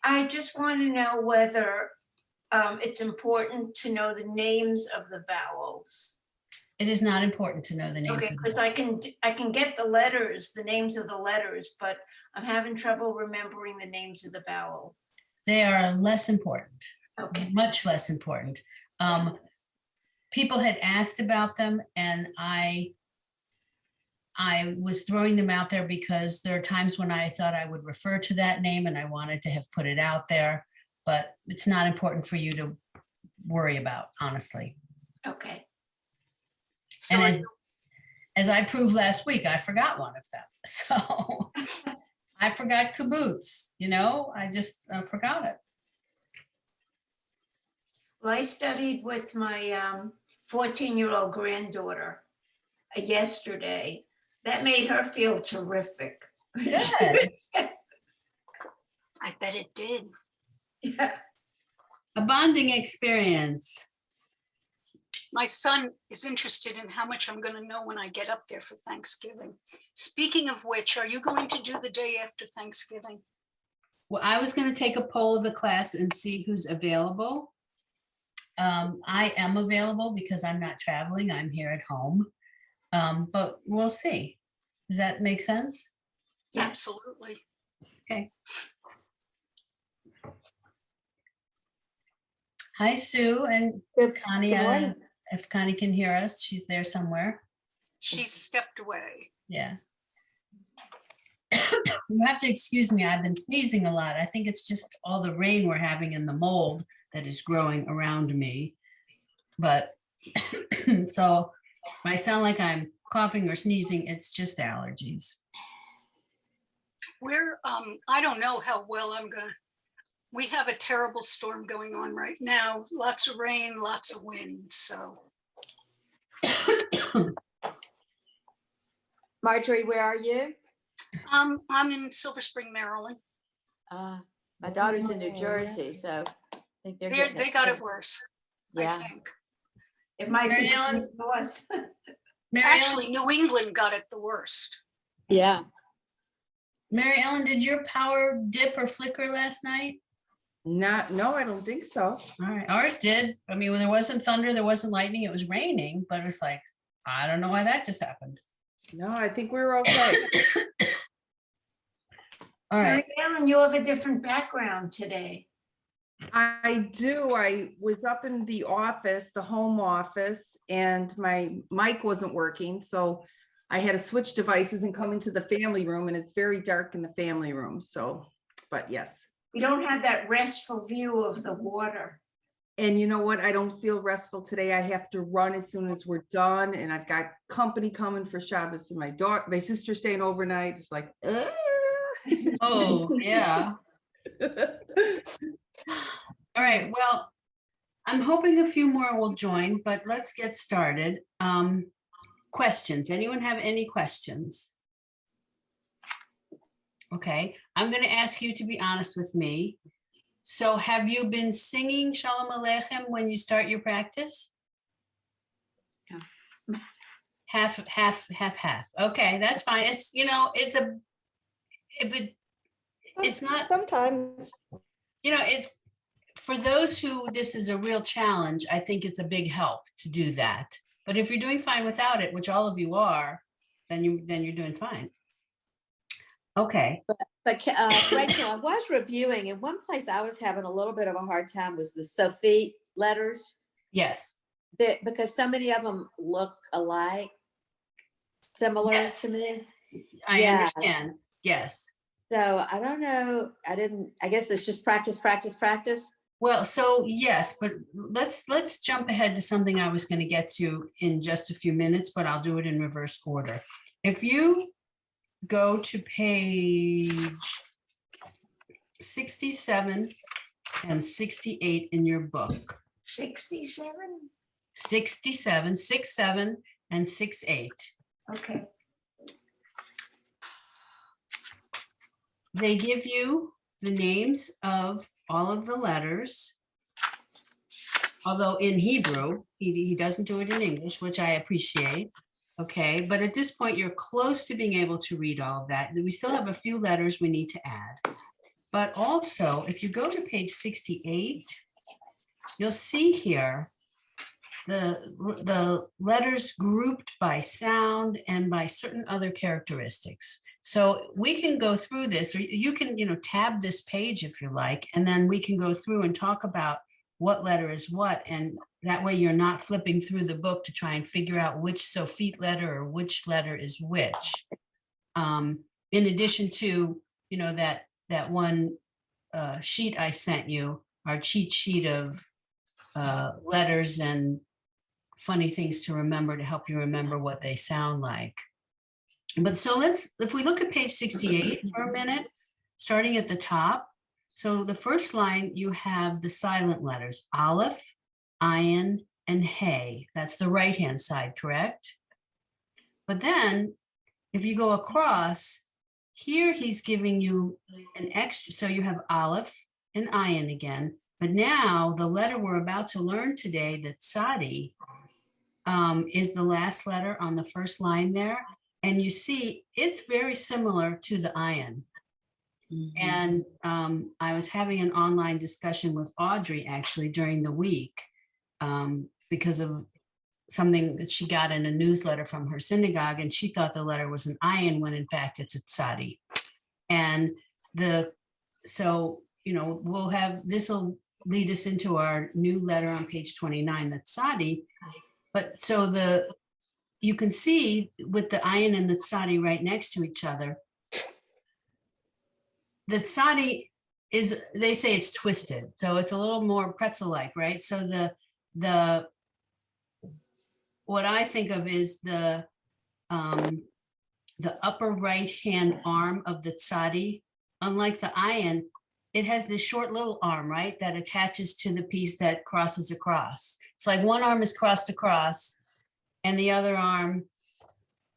I just want to know whether it's important to know the names of the vowels. It is not important to know the names. Okay, of the because I can get the letters, the names of the letters, but I'm having trouble remembering the names of the vowels. They are less important. Okay. Much less important. People had asked about them, and I was throwing them out there because there are times when I thought I would refer to that name and I wanted to have put it out there, but it's not important for you to worry about, honestly. Okay. So And as I proved last week, I forgot one of them. So I forgot kibbutz, I just forgot it. Well, I studied with my 14-year-old granddaughter yesterday. That made her feel terrific. Good. I bet it did. Yeah. A bonding experience. My son is interested in how much I'm going to know when I get up there for Thanksgiving. Speaking of which, are you going to do the day after Thanksgiving? Well, I was going to take a poll of the class and see who's available. I am available because I'm not traveling. I'm here at home. But we'll see. Does that make sense? Yeah. Absolutely. Okay. Hi, Sue and Connie. Good morning. If Connie can hear us, she's there somewhere. She's stepped away. Yeah. You have to excuse me. I've been sneezing a lot. I think it's just all the rain we're having and the mold that is growing around me. But so if I sound like I'm coughing or sneezing, it's just allergies. I don't know how well we have a terrible storm going on right now. Lots of rain, lots of wind, so. Marjorie, where are you? I'm in Silver Spring, Maryland. My daughter's in New Jersey, so I think They got it worse, Yeah. I think. It might be Mary Ellen? north. Mary Actually, New England got it the worst. Yeah. Mary Ellen, did your power dip or flicker last night? No, I don't think so. All right, ours did. I mean, when there wasn't thunder, there wasn't lightning, it was raining, but it's like, I don't know why that just happened. No, I think we were okay. All right, Mary Ellen, you have a different background today. I do. I was up in the office, the home office, and my mic wasn't working. So I had to switch devices and come into the family room, and it's very dark in the family room. So, but yes. We don't have that restful view of the water. And you know what? I don't feel restful today. I have to run as soon as we're done. And I've got company coming for Shabbos, and my sister staying overnight. It's like, oh, yeah. All right, well, I'm hoping a few more will join, but let's get started. Questions, anyone have any questions? Okay, I'm going to ask you to be honest with me. So have you been singing Shalom Aleichem when you start your practice? Yeah. Half. Okay, that's fine. It's, it's not, Sometimes. it's, for those who this is a real challenge, I think it's a big help to do that. But if you're doing fine without it, which all of you are, then you're doing fine. Okay. But Rachel, I was reviewing, and one place I was having a little bit of a hard time was the Sophie letters. Yes. Because so many of them look alike, similar Yes. to me. I Yes. understand. Yes. So I don't know. I guess it's just practice. Well, so yes, but let's jump ahead to something I was going to get to in just a few minutes, but I'll do it in reverse order. If you go to page 67 and 68 in your book. 67? 67, 67 and 68. Okay. They give you the names of all of the letters, although in Hebrew, he doesn't do it in English, which I appreciate. Okay, but at this point, you're close to being able to read all of that. We still have a few letters we need to add. But also, if you go to page 68, you'll see here the letters grouped by sound and by certain other characteristics. So we can go through this, or you can, tab this page if you like, and then we can go through and talk about what letter is what. And that way you're not flipping through the book to try and figure out which Sophite letter or which letter is which. In addition to, that one sheet I sent you, our cheat sheet of letters and funny things to remember to help you remember what they sound like. But so if we look at page 68 for a minute, starting at the top. So the first line, you have the silent letters, Aleph, Ayin, and Hey. That's the right-hand side, correct? But then if you go across, here he's giving you an extra, so you have Aleph and Ayin again. But now the letter we're about to learn today, the Tzadi, is the last letter on the first line there. And you see, it's very similar to the Ayin. And I was having an online discussion with Audrey actually during the week because of something that she got in a newsletter from her synagogue, and she thought the letter was an Ayin when in fact it's a Tzadi. And we'll have, this will lead us into our new letter on page 29, the Tzadi. But so you can see with the Ayin and the Tzadi right next to each other, the Tzadi is, they say it's twisted. So it's a little more pretzel-like, right? So what I think of is the upper right-hand arm of the Tzadi. Unlike the Ayin, it has this short little arm, right, that attaches to the piece that crosses across. It's like one arm is crossed across and the other arm,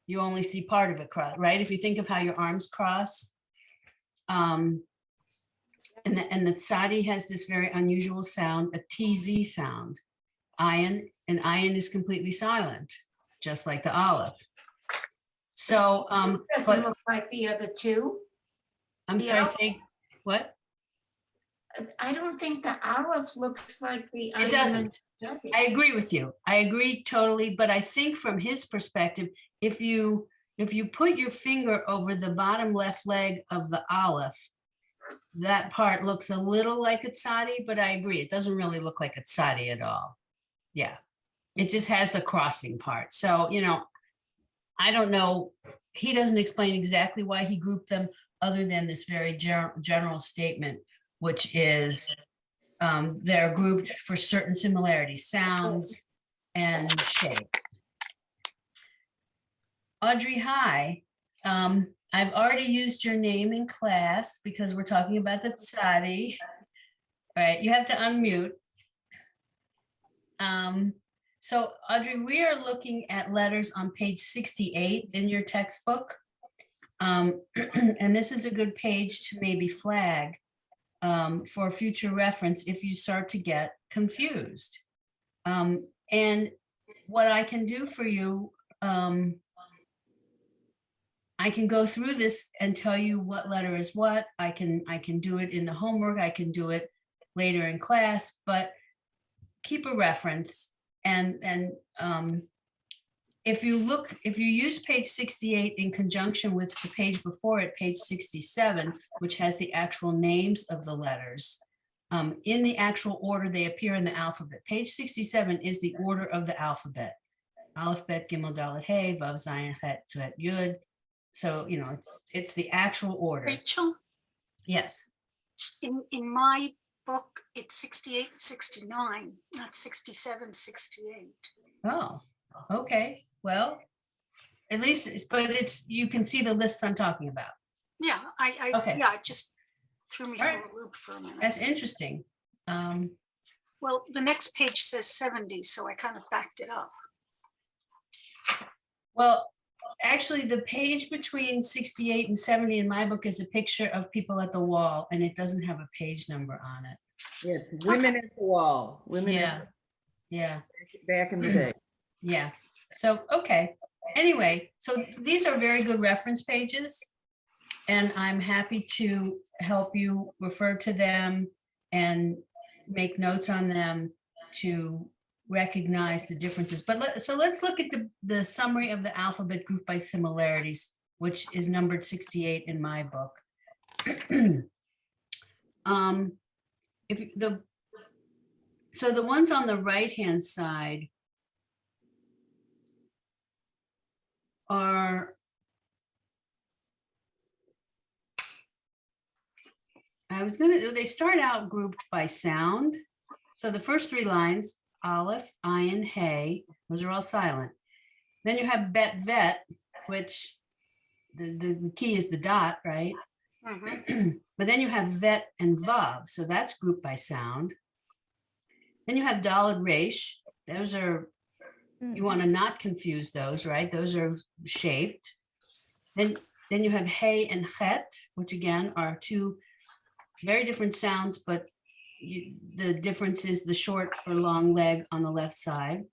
you only see part of it cross, right? If you think of how your arms cross. And the Tzadi has this very unusual sound, a TZ sound. Ayin is completely silent, just like the Aleph. So, Doesn't look like the other two. I'm sorry, say what? I don't think the Aleph looks like the. It doesn't. I agree with you. I agree totally. But I think from his perspective, if you put your finger over the bottom left leg of the Aleph, that part looks a little like a Tzadi, but I agree. It doesn't really look like a Tzadi at all. Yeah. It just has the crossing part. So, I don't know. He doesn't explain exactly why he grouped them other than this very general statement, which is they're grouped for certain similarities, sounds and shapes. Audrey, hi. I've already used your name in class because we're talking about the Tzadi. All right, you have to unmute. So Audrey, we are looking at letters on page 68 in your textbook. And this is a good page to maybe flag for future reference if you start to get confused. And what I can do for you, I can go through this and tell you what letter is what. I can do it in the homework. I can do it later in class, but keep a reference. And if you use page 68 in conjunction with the page before it, page 67, which has the actual names of the letters, in the actual order they appear in the alphabet. Page 67 is the order of the alphabet. Aleph, Bet, Gimel, Dalet, Hey, Vav, Zayin, Het, Tuet, Yud. So, it's the actual order. Rachel, Yes. in my book, it's 68, 69, not 67, 68. Oh, okay. Well, at least, you can see the lists I'm talking about. Yeah, Okay. it just threw me All through right. a loop for a minute. That's interesting. Well, the next page says 70, so I kind of backed it up. Well, actually, the page between 68 and 70 in my book is a picture of people at the wall, and it doesn't have a page number on it. It's women at the wall, women Yeah. Yeah. back in the day. Yeah. So, okay. Anyway, so these are very good reference pages. And I'm happy to help you refer to them and make notes on them to recognize the differences. But so let's look at the summary of the alphabet group by similarities, which is numbered 68 in my book. So the ones on the right-hand side are they start out grouped by sound. So the first three lines, Aleph, Ayin, Hey, those are all silent. Then you have Bet, Vet, which the key is the dot, right? Mhm. But then you have Vet and Vav, so that's grouped by sound. Then you have Daled, Resh, those are, you want to not confuse those, right? Those are shaped. Then you have Hey and Chet, which again are two very different sounds, but the difference is the short or long leg on the left side.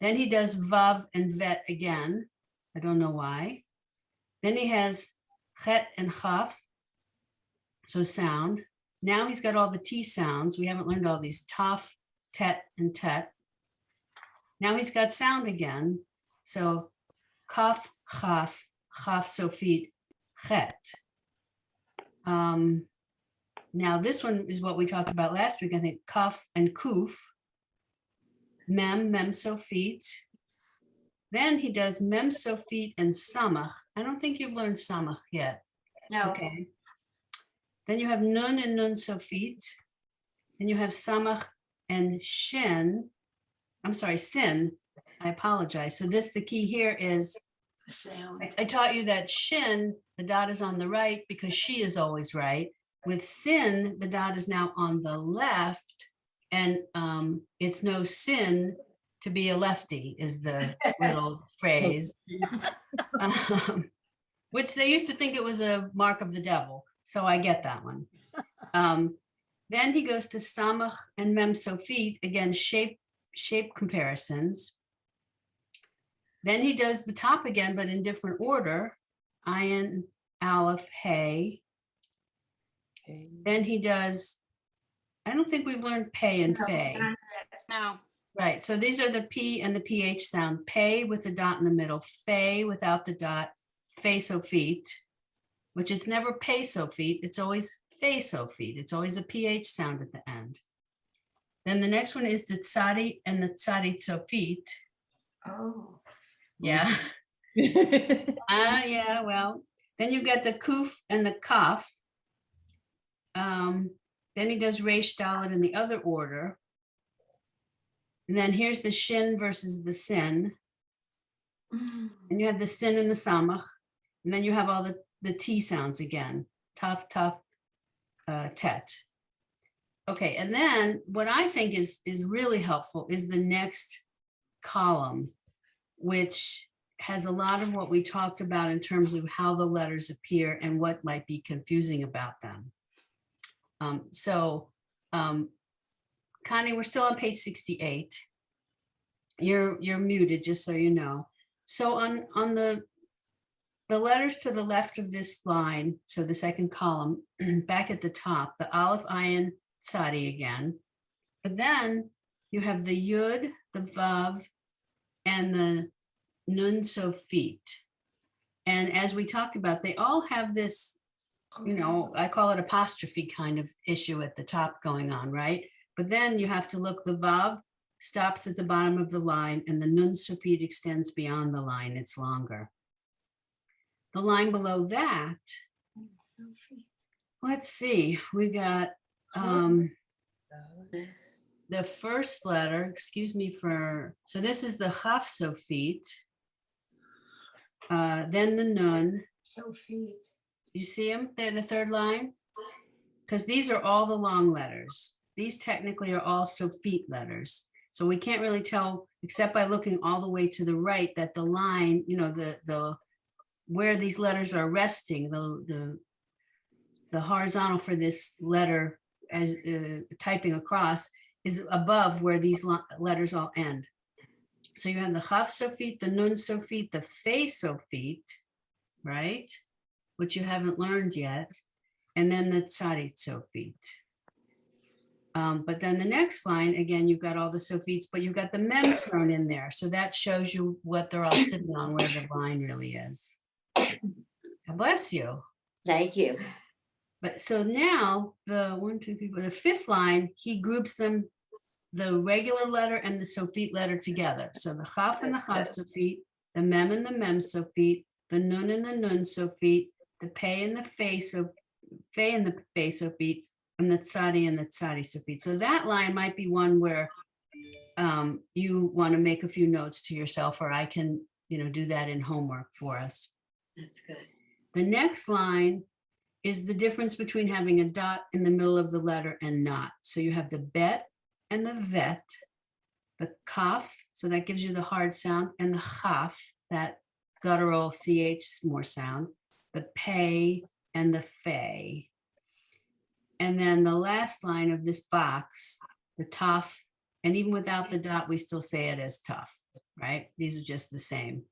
Then he does Vav and Vet again. I don't know why. Then he has Chet and Chaf, so sound. Now he's got all the T sounds. We haven't learned all these Taf, Tet, and Tet. Now he's got sound again. So Kaf, Chaf, Chaf, Sofit, Chet. Now this one is what we talked about last week, I think, Kaf and Kuf, Mem, Mem, Sofit. Then he does Mem, Sofit, and Samach. I don't think you've learned Samach yet. No. Okay. Then you have Nun and Nun Sofit. Then you have Samach and Shin. I'm sorry, Sin. I apologize. So the key here is, Sound. I taught you that Shin, the dot is on the right because she is always right. With Sin, the dot is now on the left, and it's no sin to be a lefty is the little phrase, which they used to think it was a mark of the devil. So I get that one. Then he goes to Samach and Mem Sofit, again, shape comparisons. Then he does the top again, but in different order. Ayin, Aleph, Hey. Then he does, I don't think we've learned Pei and Fei. No. Right, so these are the P and the PH sound. Pei with the dot in the middle, Fei without the dot, Fei Sofit, which it's never Pei Sofit, it's always Fei Sofit. It's always a PH sound at the end. Then the next one is the Tzadi and the Tzadi Sofit. Oh. Yeah. Yeah, well, then you get the Kuf and the Kaf. Then he does Resh Dalet in the other order. And then here's the Shin versus the Sin. And you have the Sin and the Samach. And then you have all the T sounds again. Taf, Taf, Tet. Okay, and then what I think is really helpful is the next column, which has a lot of what we talked about in terms of how the letters appear and what might be confusing about them. Connie, we're still on page 68. You're muted, just so you know. So on the letters to the left of this line, so the second column, back at the top, the Aleph, Ayin, Tzadi again. But then you have the Yud, the Vav, and the Nun Sofit. And as we talked about, they all have this, I call it apostrophe kind of issue at the top going on, right? But then you have to look, the Vav stops at the bottom of the line and the Nun Sofit extends beyond the line, it's longer. The line below that, let's see, we got the first letter, excuse me so this is the Chaf Sofit, then the Nun. Sofit. You see them? They're the third line? Because these are all the long letters. These technically are all Sofit letters. So we can't really tell, except by looking all the way to the right, that the line, the where these letters are resting, the horizontal for this letter as typing across is above where these letters all end. So you have the Chaf Sofit, the Nun Sofit, the Fei Sofit, right? which you haven't learned yet, and then the tzadi sofit. But then the next line, again, you've got all the sofits, but you've got the mem thrown in there. So that shows you what they're all sitting on, where the line really is. God bless you. Thank you. But so now the 1, 2, 3, 4, the fifth line, he groups them, the regular letter and the sofit letter together. So the chaf and the chaf sofit, the mem and the mem sofit, the nun and the nun sofit, the pei and the fei and the fei sofit, and the tzadi and the tzadi sofit. So that line might be one where you want to make a few notes to yourself, or I can, do that in homework for us. That's good. The next line is the difference between having a dot in the middle of the letter and not. So you have the bet and the vet, the kaf, so that gives you the hard sound, and the chaf, that guttural ch more sound, the pay and the fey. And then the last line of this box, the tough, and even without the dot, we still say it as tough, right? These are just the same.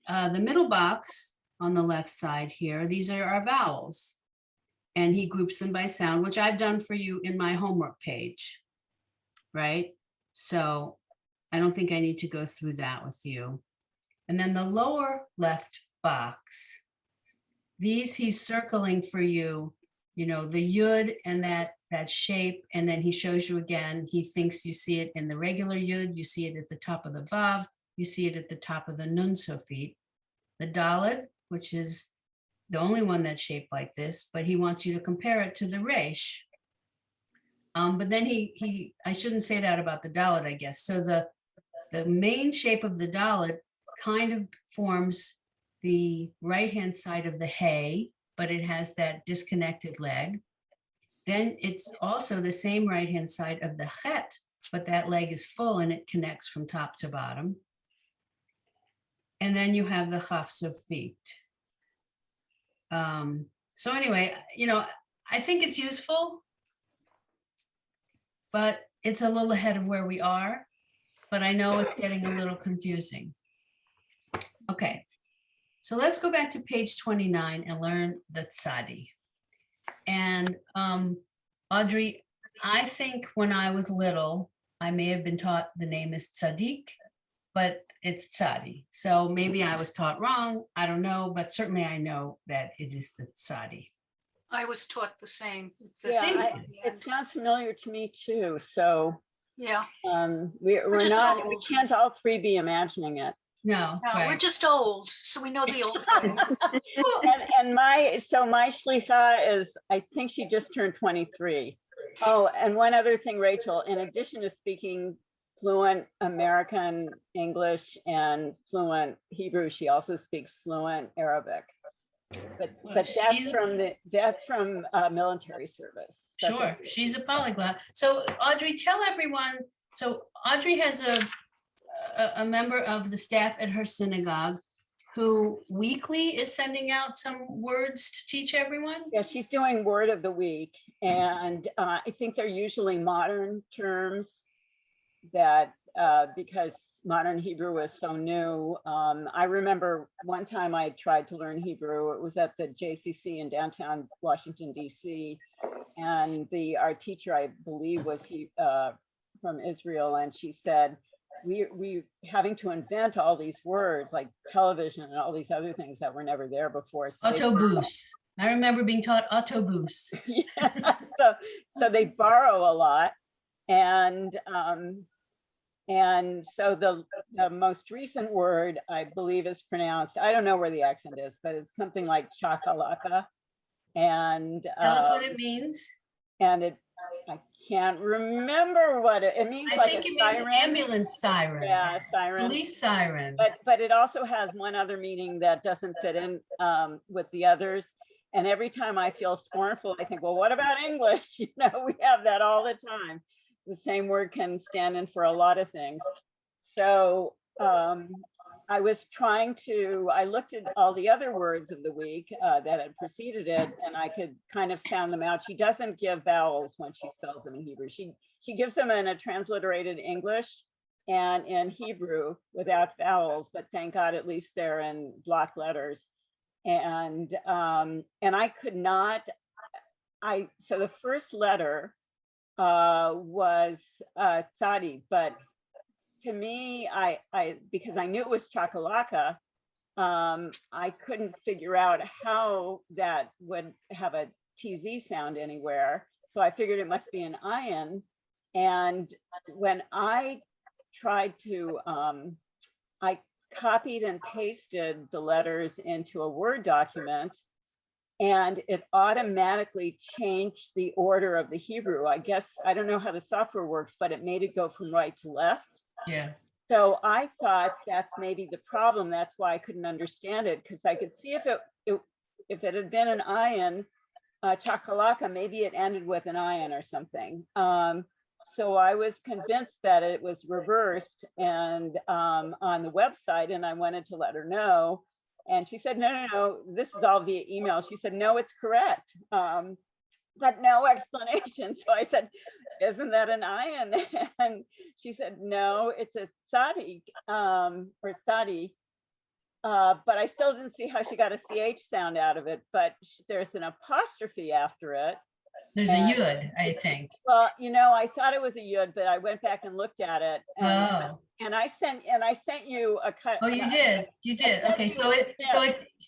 The middle box on the left side here, these are our vowels. And he groups them by sound, which I've done for you in my homework page, right? So I don't think I need to go through that with you. And then the lower left box, these he's circling for you, the yud and that shape, and then he shows you again, he thinks you see it in the regular yud, you see it at the top of the vav, you see it at the top of the nun sofit, the dalet, which is the only one that's shaped like this, but he wants you to compare it to the resh. But then I shouldn't say that about the dalet, I guess. So the main shape of the dalet kind of forms the right-hand side of the hay, but it has that disconnected leg. Then it's also the same right-hand side of the chet, but that leg is full and it connects from top to bottom. And then you have the chaf sofit. So anyway, I think it's useful, but it's a little ahead of where we are, but I know it's getting a little confusing. Okay, so let's go back to page 29 and learn the tzadi. And Audrey, I think when I was little, I may have been taught the name is tzaddik, but it's tzadi. So maybe I was taught wrong. I don't know, but certainly I know that it is the tzadi. I was taught the same. It's the Yeah, same. it sounds familiar to me too. So Yeah, we're just not, we old. can't all three be imagining it. No, we're right. just old, so we know the old way. And my shlicha is, I think she just turned 23. Oh, and one other thing, Rachel, in addition to speaking fluent American English and fluent Hebrew, she also speaks fluent Arabic. But that's from military service. Sure, she's a polyglot. So Audrey, tell everyone, so Audrey has a member of the staff at her synagogue who weekly is sending out some words to teach everyone? Yeah, she's doing word of the week. And I think they're usually modern terms that because modern Hebrew is so new. I remember one time I tried to learn Hebrew. It was at the JCC in downtown Washington, DC. And our teacher, I believe, was from Israel. And she said, we having to invent all these words like television and all these other things that were never there before. So Autobus. I remember being taught autobus. Yeah, so they borrow a lot. And so the most recent word, I believe, is pronounced, I don't know where the accent is, but it's something like chakalaka. And Tell us what it means. And I can't remember what it means. I think it means siren. Ambulance siren. Yeah, siren. Police siren. But it also has one other meaning that doesn't fit in with the others. And every time I feel scornful, I think, well, what about English? We have that all the time. The same word can stand in for a lot of things. So I looked at all the other words of the week that had preceded it, and I could kind of sound them out. She doesn't give vowels when she spells them in Hebrew. She gives them in a transliterated English and in Hebrew without vowels, but thank God at least they're in block letters. And I could not, so the first letter was Tsadi, but to me, because I knew it was Chakalaka, I couldn't figure out how that would have a TZ sound anywhere. So I figured it must be an ion. And when I tried to, I copied and pasted the letters into a Word document, and it automatically changed the order of the Hebrew. I guess, I don't know how the software works, but it made it go from right to left. Yeah. So I thought that's maybe the problem. That's why I couldn't understand it, because I could see if it had been an ion, Chakalaka, maybe it ended with an ion or something. So I was convinced that it was reversed and on the website, and I wanted to let her know. And she said, no, this is all via email. She said, no, it's correct. But no explanation. So I said, isn't that an ion? And she said, no, it's a Tsadi or Tsadi. But I still didn't see how she got a CH sound out of it, but there's an apostrophe after it. There's a yud, I think. Well, I thought it was a yud, but I went back and looked at it. And I sent you a cut. Oh, you did. Okay, so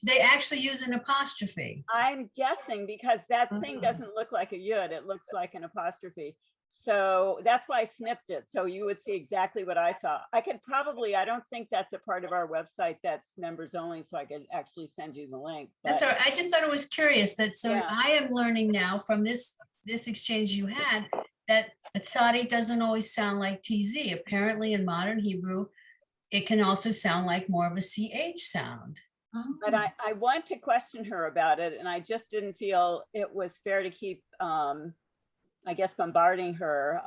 they actually use an apostrophe. I'm guessing because that thing doesn't look like a yud, it looks like an apostrophe. So that's why I snipped it. So you would see exactly what I saw. I don't think that's a part of our website that's members only, so I could actually send you the link. That's all right. I just thought it was curious that, so Yeah. I am learning now from this exchange you had that Tsadi doesn't always sound like TZ. Apparently in modern Hebrew, it can also sound like more of a CH sound. But I want to question her about it, and I just didn't feel it was fair to keep, I guess, bombarding her.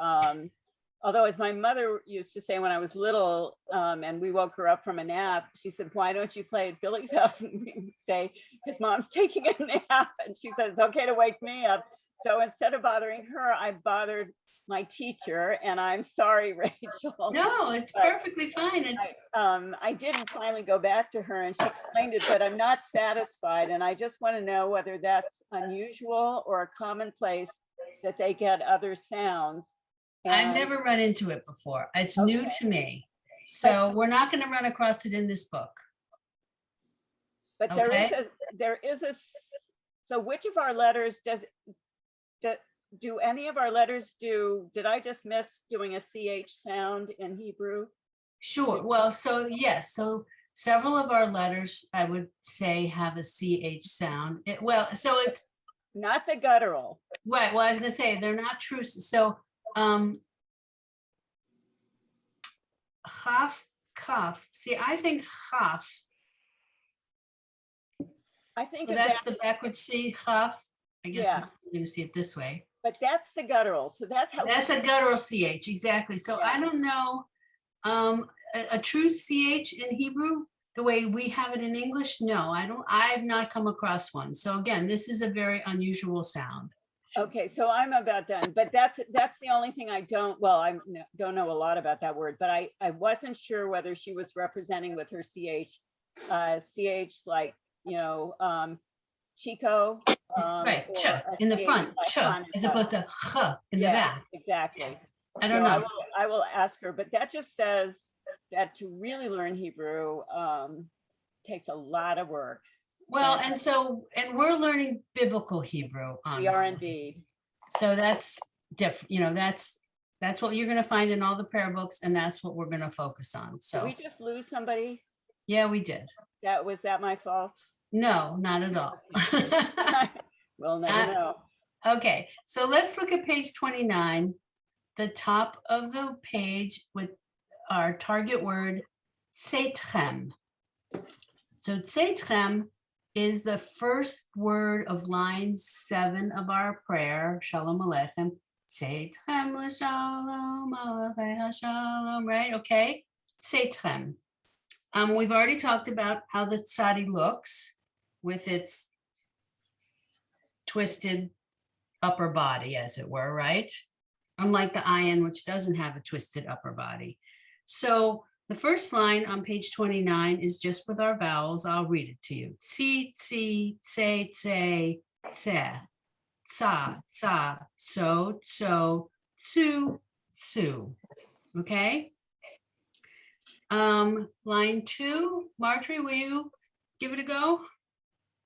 Although, as my mother used to say when I was little, and we woke her up from a nap, she said, why don't you play at Billy's house? And we would say, his mom's taking a nap. And she said, it's okay to wake me up. So instead of bothering her, I bothered my teacher, and I'm sorry, Rachel. No, it's perfectly fine. I did finally go back to her and she explained it, but I'm not satisfied. And I just want to know whether that's unusual or a commonplace that they get other sounds. I've never run into it before. It's new to me. So we're not going to run across it in this book. But there is a, so which of our letters do any of our letters did I just miss doing a CH sound in Hebrew? Sure. Well, so yes. So several of our letters, I would say, have a CH sound. So it's not the guttural. Right. Well, I was going to say they're not true. So Chaf, Kaf. See, I think Chaf. I think so that's the backwards C, Chaf. I guess yeah. you're going to see it this way. But that's the guttural. So that's a guttural CH, exactly. So yeah. I don't know a true CH in Hebrew the way we have it in English. No, I've not come across one. So again, this is a very unusual sound. Okay, so I'm about done, but that's the only thing I don't know a lot about that word, but I wasn't sure whether she was representing with her CH like, Chico. Right, ch in the front, ch, as opposed to ch in the back. Exactly. I don't know. I will ask her, but that just says that to really learn Hebrew takes a lot of work. Well, and we're learning biblical Hebrew. Honestly. We are indeed. So that's different. That's what you're going to find in all the prayer books, and that's what we're going to focus on. So did we just lose somebody? Yeah, we did. Was that my fault? No, not at all. We'll never know. Okay, so let's look at page 29, the top of the page with our target word, tseitchem. So tseitchem is the first word of line 7 of our prayer, Shalom Aleichem. Tseitchem l'shalom aleichem shalom, right? Okay, tseitchem. We've already talked about how the tzadi looks with its twisted upper body, as it were, right? Unlike the ayin, which doesn't have a twisted upper body. So The first line on page 29 is just with our vowels. I'll read it to you. Tsi, tsi, tse, tse, tse, tsa, tsa, so, tsu, tsu. Okay? Line 2, Marjorie, will you give it a go?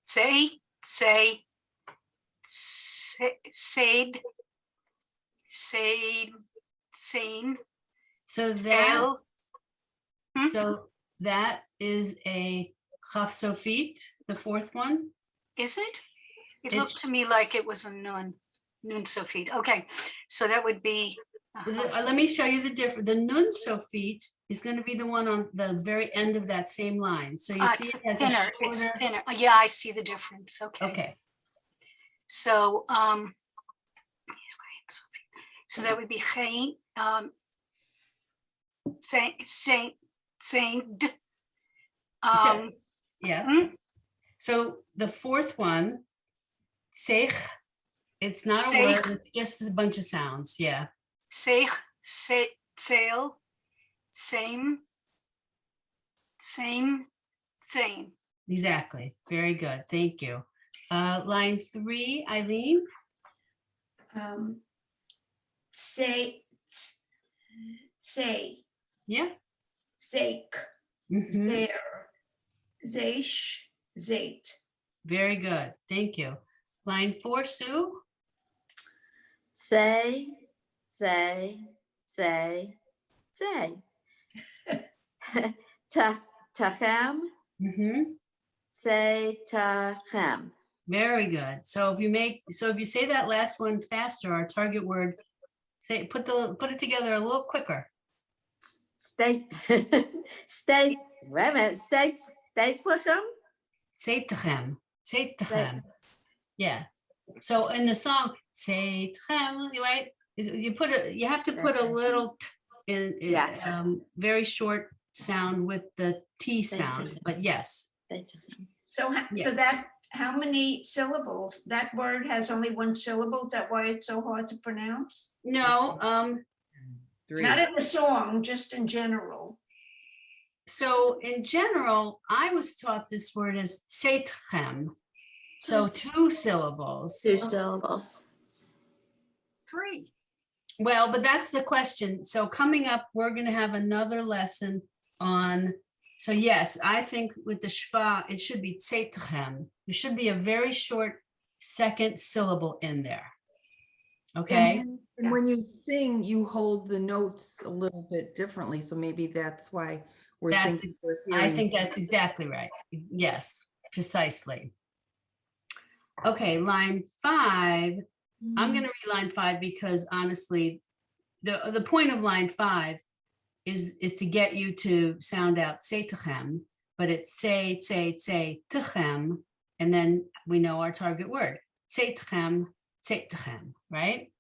Say, said, sane, So that, sail. so that is a chaf sofit, the fourth one. Is it? It It looked to me like it was a nun sofit. Okay, so that would be. Let me show you the difference. The nun sofit is going to be the one on the very end of that same line. So you see It's it has a thinner, it's shorter. thinner. Yeah, I see the difference. Okay. Okay, So, so that would be geen, saint, yeah. Hmm? So the fourth one, sech, it's not a Sech. word, it's just a bunch of sounds. Yeah. Zeg, sail, same, Exactly. Very good. Thank you. Line 3, Eileen. Say, Yeah. zake, Mhm. there, zeish, zate. Very good. Thank you. Line 4, Sue. Say. Tachem, Mhm. say tachem. Very good. So if you say that last one faster, our target word, put it together a little quicker. Stay, wait a minute, stay slickum. Tzeitichem. Yeah. So in the song, Tzeitichem, right? You have to put a little Yeah. very short sound with the T sound, Tzeitichem. but yes. So, so that, how many syllables? That word has only one syllable. Is that why it's so hard to pronounce? No, Not in the song, just in general. so in general, I was taught this word as Tzeitichem. So 2 syllables. 2 syllables. 3. Well, but that's the question. So coming up, we're going to have another lesson on. So yes, I think with the shva, it should be tzeitichem. There should be a very short second syllable in there. Okay. And when you sing, you hold the notes a little bit differently. So maybe that's why we're That's, thinking. we're I hearing- think that's exactly right. Yes, precisely. Okay, line 5. I'm going to read line 5 because honestly, the point of line 5 is to get you to sound out tzeitichem, but it's say tichem, and then we know our target word. Tzeitichem, right?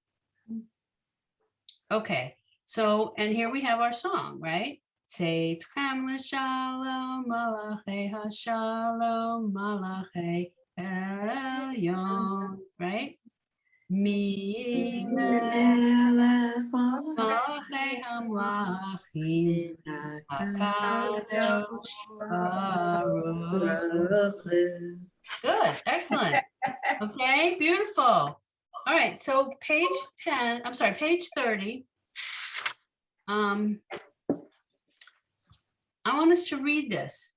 Okay, so, and here we have our song, right? Tzeitichem l'shalom malachei hashalom malachei elyon, right? Mi malachei hamlachim hakadosh baruch. Good, excellent. Okay, beautiful. All right, so page 30. I want us to read this.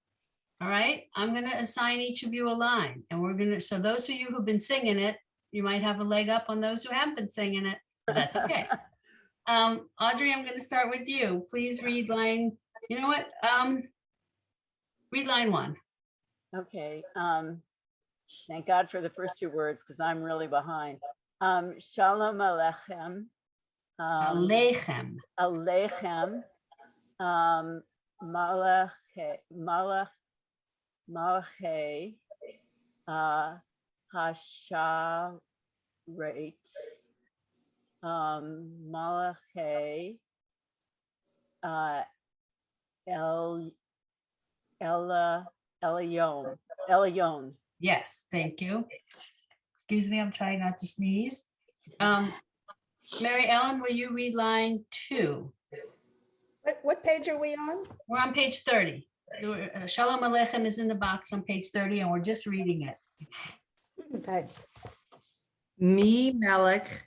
All right, I'm going to assign each of you a line, and so those of you who've been singing it, you might have a leg up on those who haven't been singing it, but that's okay. Audrey, I'm going to start with you. Please read line, you know what? Read line 1. Okay. Thank God for the first 2 words because I'm really behind. Shalom Aleichem. Aleichem. Aleichem. Malachei. Hasharet. Malachei. Elyon. Yes, thank you. Excuse me, I'm trying not to sneeze. Mary Ellen, will you read line 2? What page are we on? We're on page 30. Shalom Aleichem is in the box on page 30, and we're just reading it. Thanks. Mi Melech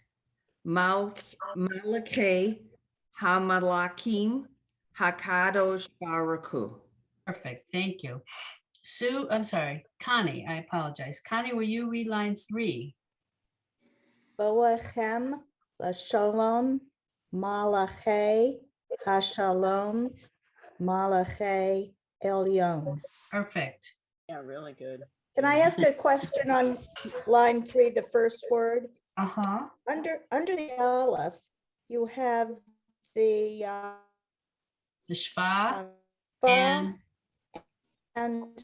Malachei Hamalakim Hakadosh Baruch Hu. Perfect, thank you. Sue, I'm sorry, Connie, I apologize. Connie, will you read line 3? Boachem Shalom Malachei Hashalom Malachei Elyon. Perfect. Yeah, really good. Can I ask a question on line 3, the first word? Uh-huh. Under the Aleph, you have the The Shva fa and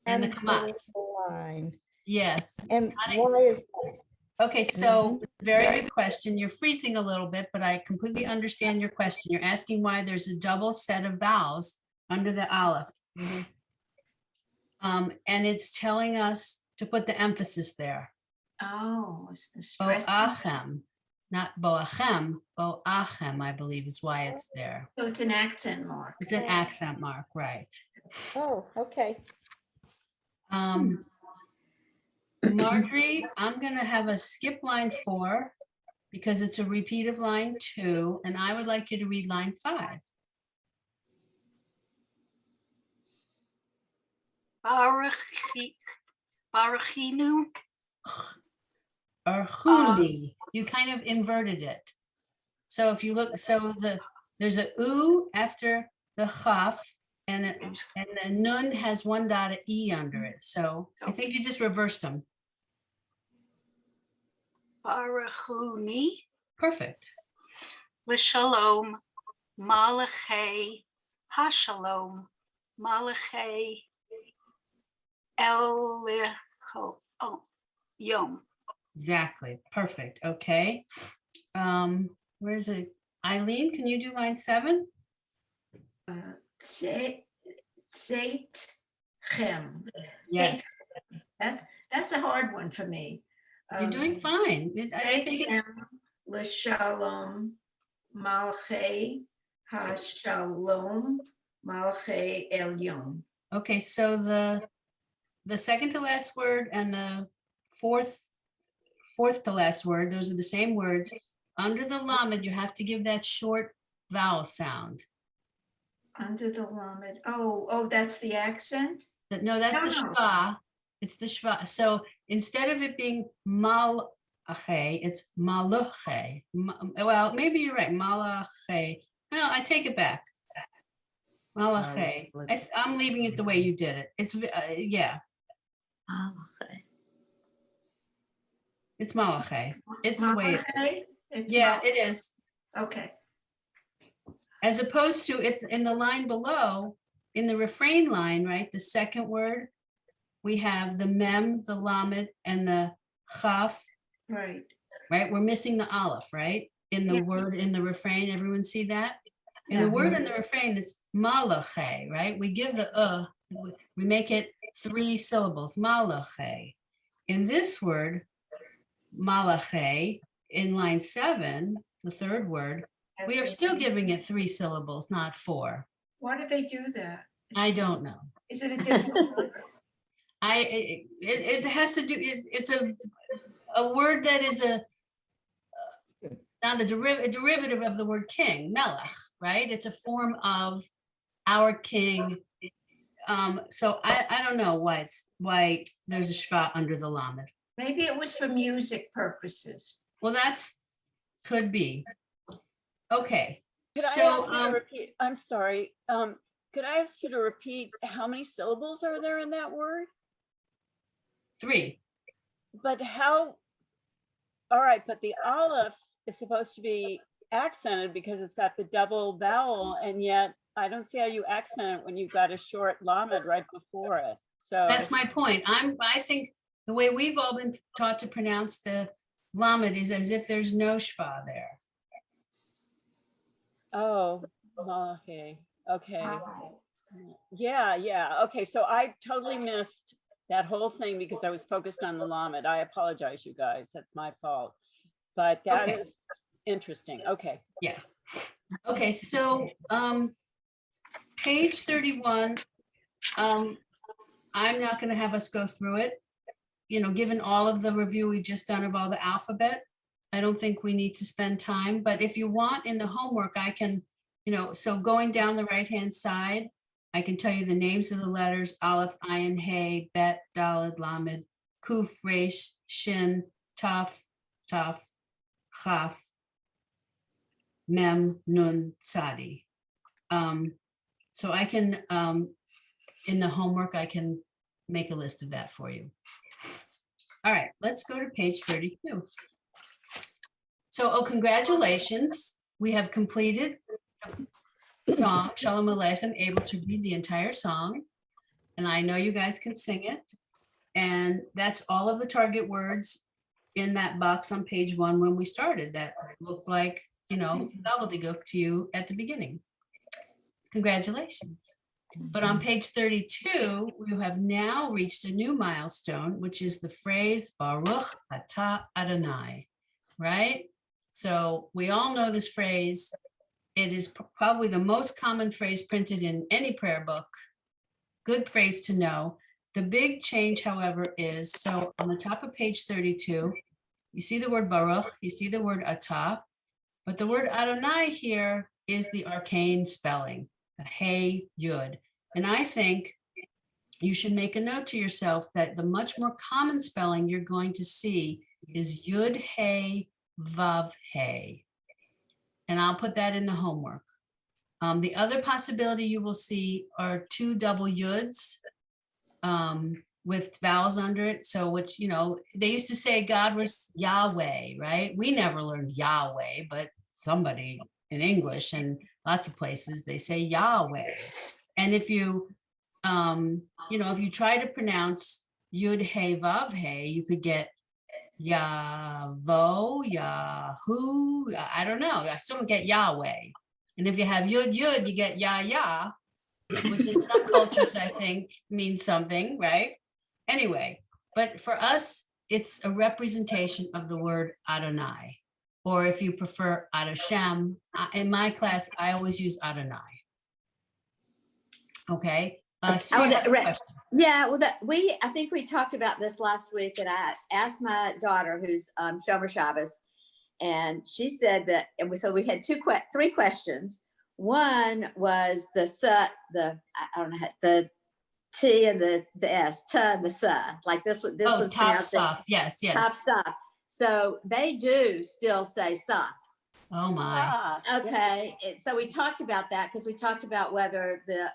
and the kamatz. line. Yes. And Connie. why is that? Okay, so very good question. You're freezing a little bit, but I completely understand your question. You're asking why there's a double set of vowels under the Aleph. And it's telling us to put the emphasis there. Oh, it's the stress. Boachem, not boachem, boachem, I believe is why it's there. So it's an accent mark. It's an accent mark, right? Oh, okay. Marjorie, I'm gonna have a skip line 4 because it's a repeat of line 2, and I would like you to read line 5. Baruchinu. Or huni, you kind of inverted it. So if you look, there's a u after the chaf, and the nun has one dot of e under it. So I think you just reversed them. Baruchuni. Perfect. L'shalom Malachei Hashalom Malachei Yom. Exactly. Perfect. Okay. Where is it? Eileen, can you do line 7? Seit chem. Yes, That's a hard one for me. you're doing fine. I think it's L'shalom malchei hashalom malchei elyon. okay. So the second to last word and the fourth to last word, those are the same words. Under the lamed, you have to give that short vowel sound. Under the lamed. Oh, that's the accent? No, that's the No. shva. It's the shva. So instead of it being malache, it's maluche. Well, maybe you're right. Malache. No, I take it back. Malache. I'm leaving it the way you did it. It's yeah. It's malache. It's the way. Yeah, it is. Okay. As opposed to it in the line below, in the refrain line, right? The second word, we have the mem, the lamed, and the chaf. Right. Right? We're missing the aleph, right? In the word in the refrain, everyone see that? In the word in the refrain, it's malache, right? We give the we make it 3 syllables, malache. In this word, malache, in line 7, the third word, we are still giving it 3 syllables, not 4. Why do they do that? I don't know. Is it a different word? It has to do, it's a word that is not a derivative of the word king, melech, right? It's a form of our king. So I don't know why there's a shva under the lamed. Maybe it was for music purposes. Well, could be. Okay. Could I So ask you to repeat? I'm sorry. Could I ask you to repeat how many syllables are there in that word? 3. But how? All right, but the aleph is supposed to be accented because it's got the double vowel, and yet I don't see how you accent it when you've got a short lamed right before it. So that's my point. I think the way we've all been taught to pronounce the lamed is as if there's no shva there. Oh, okay. Okay. Yeah. Okay, so I totally missed that whole thing because I was focused on the lamed. I apologize, you guys. That's my fault. But that Okay. is interesting. Okay. Yeah. Okay, so, page 31, I'm not gonna have us go through it. You know, given all of the review we've just done of all the alphabet, I don't think we need to spend time, but if you want in the homework, I can, you know, so going down the right-hand side, I can tell you the names of the letters, Aleph, Ayin, Hey, Bet, Daled, Lamed, Kuf, Resh, Shin, Taf, Taf, Chaf, Mem, Nun, Tzadi. So I can, in the homework, I can make a list of that for you. All right, let's go to page 32. So, oh, congratulations. We have completed song, Shalom Aleichem, able to read the entire song. And I know you guys can sing it. And that's all of the target words in that box on page 1 when we started that looked like, you know, gobbledygook to you at the beginning. Congratulations. But on page 32, we have now reached a new milestone, which is the phrase Baruch Atah Adonai, right? So we all know this phrase. It is probably the most common phrase printed in any prayer book. Good phrase to know. The big change, however, is, so on the top of page 32, you see the word Baruch, you see the word Atah, but the word Adonai here is the arcane spelling, the Hey Yud. And I think you should make a note to yourself that the much more common spelling you're going to see is Yud Hey Vav Hey. And I'll put that in the homework. The other possibility you will see are 2 double Yuds with vowels under it. So which, you know, they used to say God was Yahweh, right? We never learned Yahweh, but somebody in English and lots of places, they say Yahweh. And if you, you know, if you try to pronounce Yud Hey Vav Hey, you could get Yavo, Yahoo, I don't know. I still don't get Yahweh. And if you have Yud Yud, you get Yah, which in some cultures I think means something, right? Anyway, but for us, it's a representation of the word Adonai, or if you prefer Adoshem. In my class, I always use Adonai. Okay. Sue, you have a question. Yeah, well, I think we talked about this last week, and I asked my daughter, who's Shomer Shabbos, and she said that, and so we had 3 questions. One was the I don't know, the T and the S, ta and the sa, like this one. This one's top pronounced soft. Yes, yes. top stop. So they do still say soft. Oh my. Okay, so we talked about that because we talked about whether the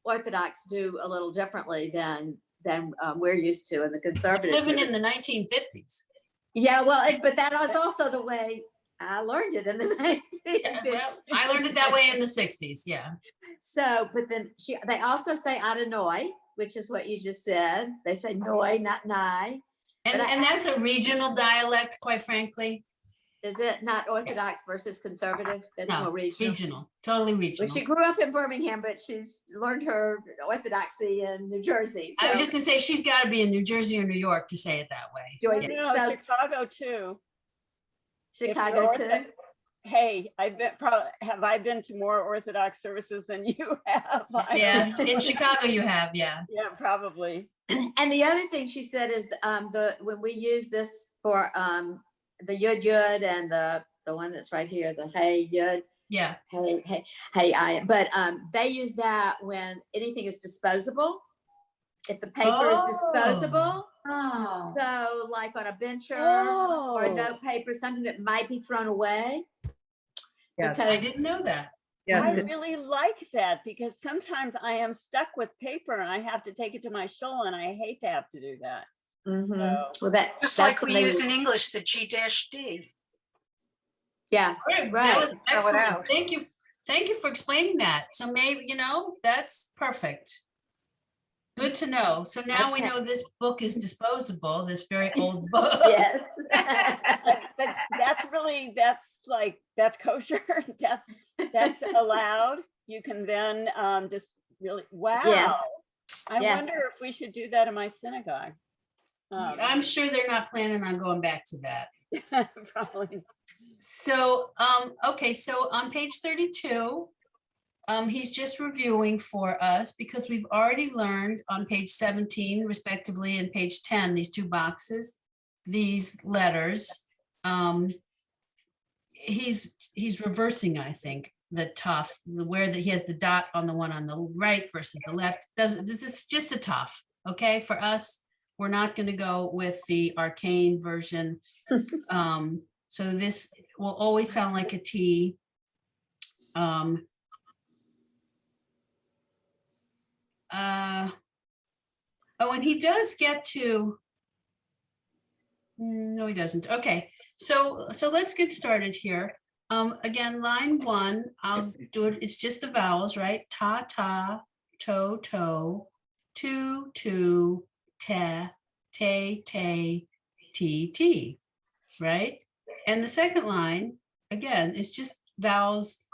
Orthodox do a little differently than we're used to in the conservative. Living in the 1950s. Yeah, well, but that was also the way I learned it in the 1950s. Yeah, well, I learned it that way in the 60s. Yeah. So, but then they also say Adonai, which is what you just said. They say noi, not nai. And that's a regional dialect, quite frankly. Is it not Orthodox versus conservative? That's No, more regional. regional, totally regional. Well, she grew up in Birmingham, but she's learned her Orthodoxy in New Jersey. So. I was just gonna say, she's gotta be in New Jersey or New York to say it that way. Joyce, No, so Chicago too. Chicago too. Hey, have I been to more Orthodox services than you have? Yeah, in Chicago you have, yeah. Yeah, probably. And the other thing she said is when we use this for the Yud Yud and the one that's right here, the Hey Yud. Yeah. Hey, I. But they use that when anything is disposable. If the paper is disposable. Oh. So like on a bencher or a note paper, something that might be thrown away. Yes. Because I didn't know that. Yes, I really like that because sometimes I am stuck with paper and I have to take it to my shul and I hate to have to do that. Well, Just that's like what we they use in English, the G-D. Yeah, That right. was excellent. Thank you. Thank you for explaining that. So maybe, you know, that's perfect. Good to know. So now we know this book is disposable, this very old book. Yes. But that's kosher. That's allowed. You can then just really, wow. Yes. I Yes. wonder if we should do that in my synagogue. I'm sure they're not planning on going back to that. Probably. So, okay, so on page 32, he's just reviewing for us because we've already learned on page 17 respectively and page 10, these two boxes, these letters. He's reversing, I think, the tough, where that he has the dot on the one on the right versus the left. This is just a tough, okay, for us. We're not going to go with the arcane version. So this will always sound like a T. Oh, and he does get to, no, he doesn't. Okay, so let's get started here. Again, line 1, I'll do it. It's just the vowels, right? Ta, ta, to, to, tu, tu, te, te, te, ti, ti, right? And the second line, again, is just vowels,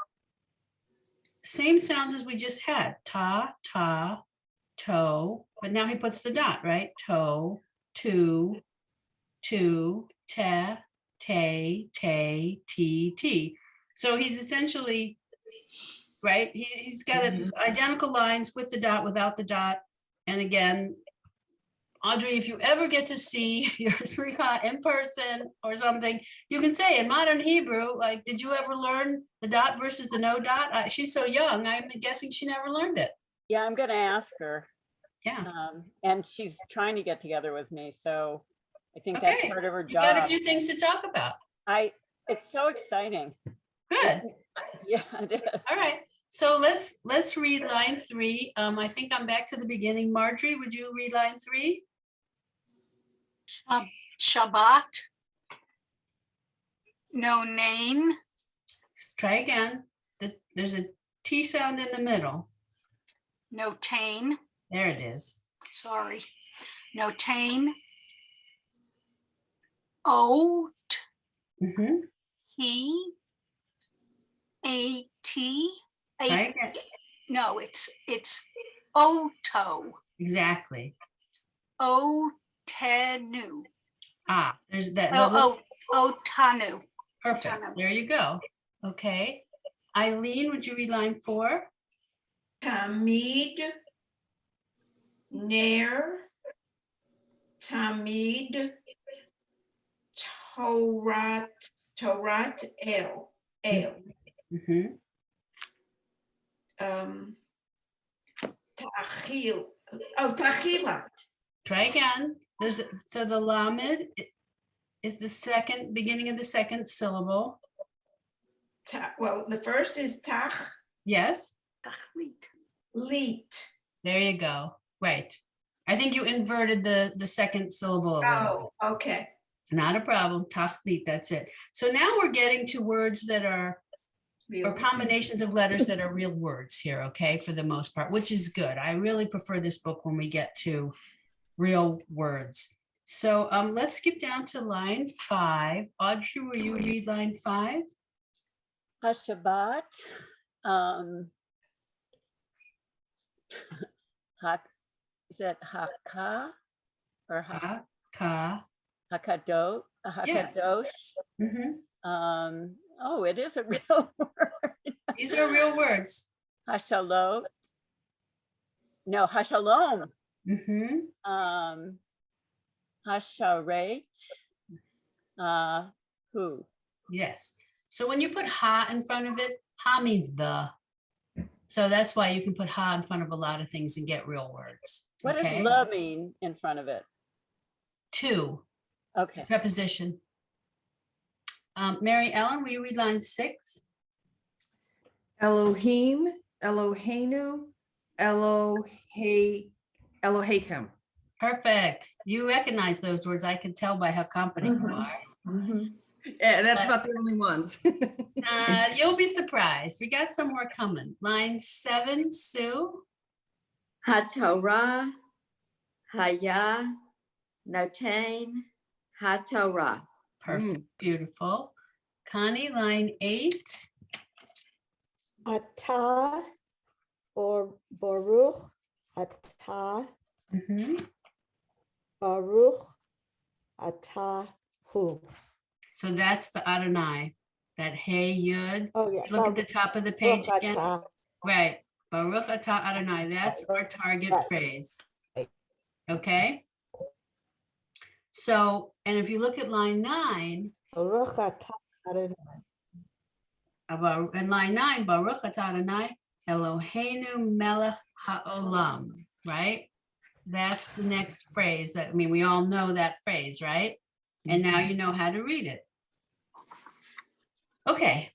same sounds as we just had, ta, ta, to, but now he puts the dot, right? To, tu, te, te, te, ti, ti. So he's essentially, right? He's got identical lines with the dot, without the dot. And again, Audrey, if you ever get to see your slicha in person or something, you can say in modern Hebrew, like, did you ever learn the dot versus the no dot? She's so young, I'm guessing she never learned it. Yeah, I'm gonna ask her. Yeah. And she's trying to get together with me, so I think that's Okay. part of her You got a job. few things to talk about. It's so exciting. Good. Yeah, it is. All right. So let's read line 3. I think I'm back to the beginning. Marjorie, would you read line 3? Shabbat. No name. Let's try again. There's a T sound in the middle. No tain. There it is. Sorry. No tain. Oat. Mhm. He. A-T. Try again. No, it's Oto. Exactly. Otenu. Ah, there's that. Otanu. Perfect. There you go. Okay. Eileen, would you read line 4? Tamid, Ner, Tamid, Torat, El, Mhm. Tachil, Tachilat, Try again. So the lamed is the beginning of the second syllable. well, the first is Tach, Yes. Leet. There you go. Right. I think you inverted the second syllable a little. Oh, okay. Not a problem. Tachlit, that's it. So now we're getting to words that are, or combinations of letters that are real words here, okay, for the most part, which is good. I really prefer this book when we get to real words. So let's skip down to line 5. Audrey, will you read line 5? HaShabbat. Is it Haka or Hakadosh? Yes. Hakadosh. Mhm. Oh, it is a real word. These are real words. Hashalom. No, Hashalom. Mhm. Hasharet. Who? Yes. So when you put ha in front of it, ha means the. So that's why you can put ha in front of a lot of things and get real words. What okay? does la mean in front of it? To. Okay. Preposition. Mary Ellen, will you read line 6? Elohim, Eloheinu, Elohim. Perfect. You recognize those words. I can tell by how competent you are. Yeah, that's about the only ones. You'll be surprised. We got some more coming. Line 7, Sue. HaTorah, Haya, Notain, HaTorah. Perfect. Beautiful. Connie, line 8. Atah or Baruch, Atah, Mhm. Baruch, Atahu. So that's the Adonai, that Hey Yud. Oh, So yeah. look at the top of the page Baruch again. atah. Right. Baruch atah Adonai. That's our target Right. phrase. Right. Okay. So, and if you look at line 9, Baruch atah Adonai. in line 9, Baruch atah Adonai Eloheinu melech haolam, right? That's the next phrase that, I mean, we all know that phrase, right? And now you know how to read it. Okay.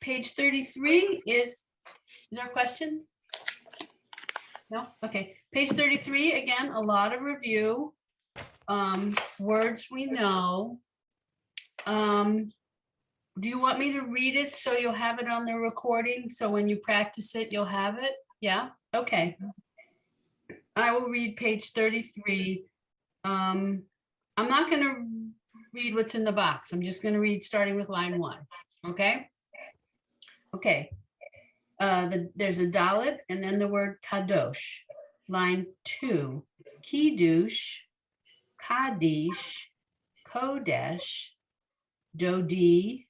Page 33 is there a question? No? Okay. Page 33, again, a lot of review. Words we know. Do you want me to read it so you'll have it on the recording? So when you practice it, you'll have it? Yeah? Okay. I will read page 33. I'm not going to read what's in the box. I'm just going to read starting with line 1. Okay? Okay. There's a dalet and then the word kadosh. Line 2, kiddush, kaddish, kodesh, dodi,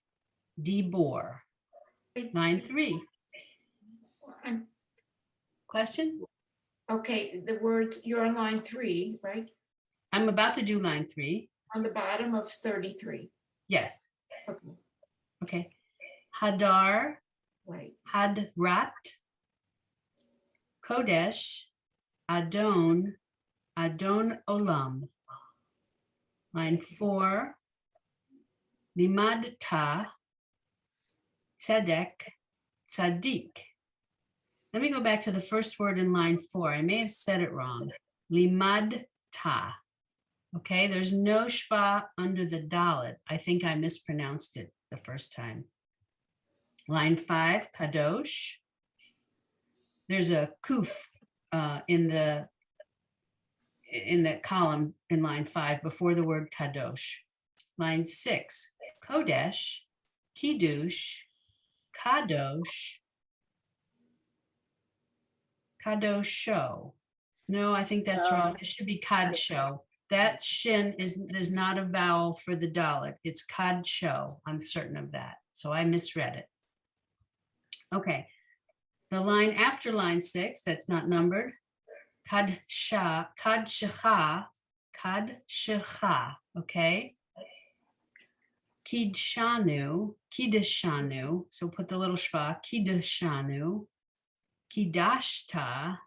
dibor. Line 3. Question? Okay, the words, you're on line 3, right? I'm about to do line 3. On the bottom of 33. Yes. Okay, Okay. Hadar, right. hadrat, kodesh, adon, adon olam. Line 4, limadta, tzedek, tzaddik. Let me go back to the first word in line 4. I may have said it wrong. Limadta. Okay, there's no shva under the dalet. I think I mispronounced it the first time. Line 5, kadosh. There's a kuf in the column in line 5 before the word kadosh. Line 6, kodesh, kiddush, kadosh, kadosho. No, I think that's wrong. It should be kadsho. That shin is not a vowel for the dalet. It's kadsho. I'm certain of that. So I misread it. Okay. The line after line 6, that's not numbered. Kadsha, kadshacha, kadshacha. Okay. Kidshanu, kidashanu. So put the little shva, kidashanu, kidashta,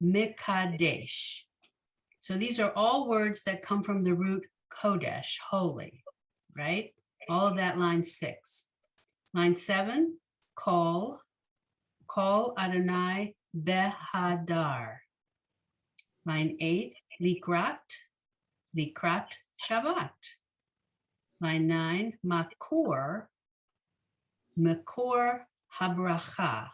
mikadesh. So these are all words that come from the root kodesh, holy, right? All of that line 6. Line 7, kol Adonai behadar. Line 8, likrat Shabbat. Line 9, makor habracha.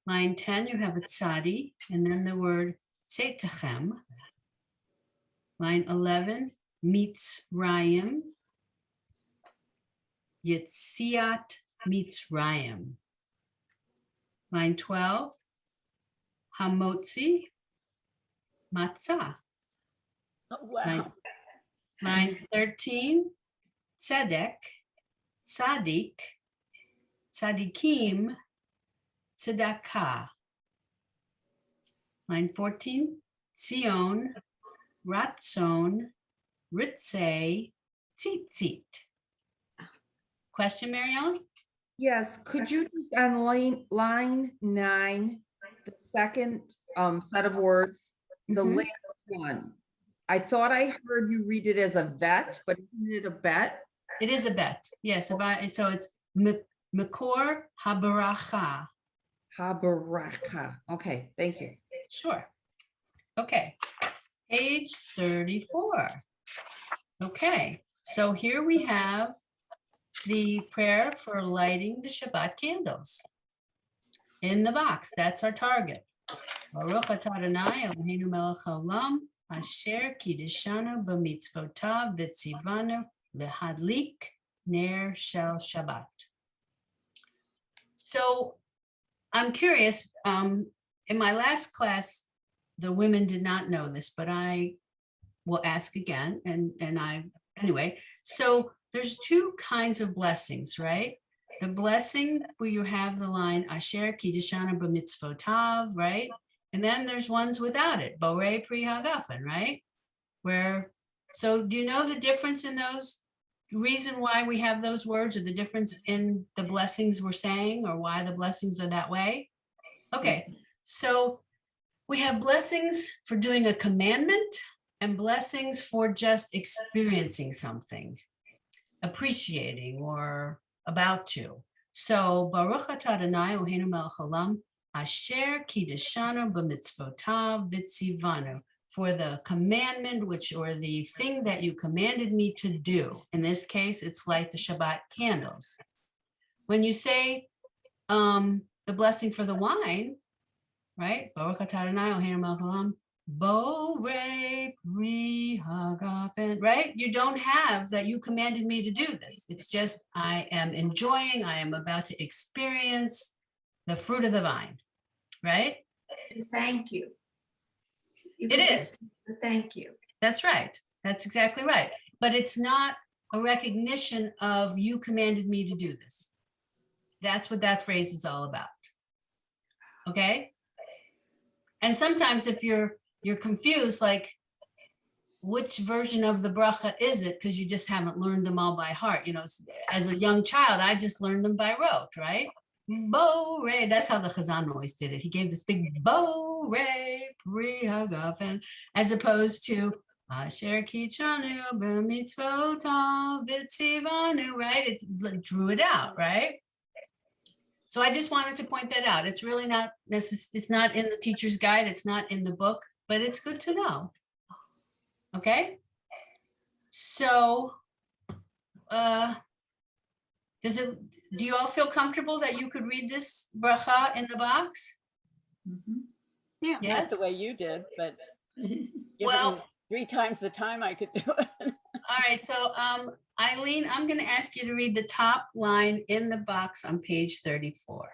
Line 10, you have a tzadi, and then the word tzetachem. Line 11, Mitzrayim, Yetziat Mitzrayim. Line 12, Hamotzi, Matzah. Oh, wow. Line 13, Tzedek, Tzadik, Tzadikim, Tzedakah. Line 14, Tzion, Ratzon, Ritzei, Tzitzit. Question, Mary Ellen? Yes, could you just on line 9, the second set of words, the Mhm. last one? I thought I heard you read it as a vet, but isn't it a bet? It is a bet. Yes, so it's Makor Habaracha. Habaraka. Okay, thank you. Sure. Okay. Page 34. Okay, so here we have the prayer for lighting the Shabbat candles in the box. That's our target. Baruch atah Adonai Eloheinu melech haolam asher kiddeshanu b'mitzvotav v'tzivanu lehadlik ner shel Shabbat. So I'm curious, in my last class, the women did not know this, but I will ask again, and I Anyway, so there's two kinds of blessings, right? The blessing where you have the line Asher Kiddishana b'mitzvotav, right? And then there's ones without it, Borei Pri Hagafen, right? Where, so do you know the difference in those? Reason why we have those words, or the difference in the blessings we're saying, or why the blessings are that way? Okay, so we have blessings for doing a commandment and blessings for just experiencing something, appreciating or about to. So Baruch atah Adonai Eloheinu melech haolam asher kiddeshanu b'mitzvotav v'tzivanu, for the commandment which, or the thing that you commanded me to do. In this case, it's light the Shabbat candles. When you say the blessing for the wine, right? Baruch atah Adonai Eloheinu melech haolam Borei Pri Hagafen, right? You don't have that you commanded me to do this. It's just I am enjoying, I am about to experience the fruit of the vine, right? Thank you. It is. Thank you. That's right. That's exactly right. But it's not a recognition of you commanded me to do this. That's what that phrase is all about. Okay? And sometimes if you're confused, like which version of the bracha is it? Because you just haven't learned them all by heart. You know, as a young child, I just learned them by rote, right? Borei, that's how the Chazan always did it. He gave this big Borei Pri Hagafen, as opposed to Asher Kiddeshanu b'mitzvotav v'tzivanu, right? It drew it out, right? So I just wanted to point that out. It's really not necessary. It's not in the teacher's guide. It's not in the book, but it's good to know. Okay. So, do you all feel comfortable that you could read this bracha in the box? Yeah. Not Yes. the way you did, but Well, given 3 times the time I could do it. all right. So, Eileen, I'm going to ask you to read the top line in the box on page 34.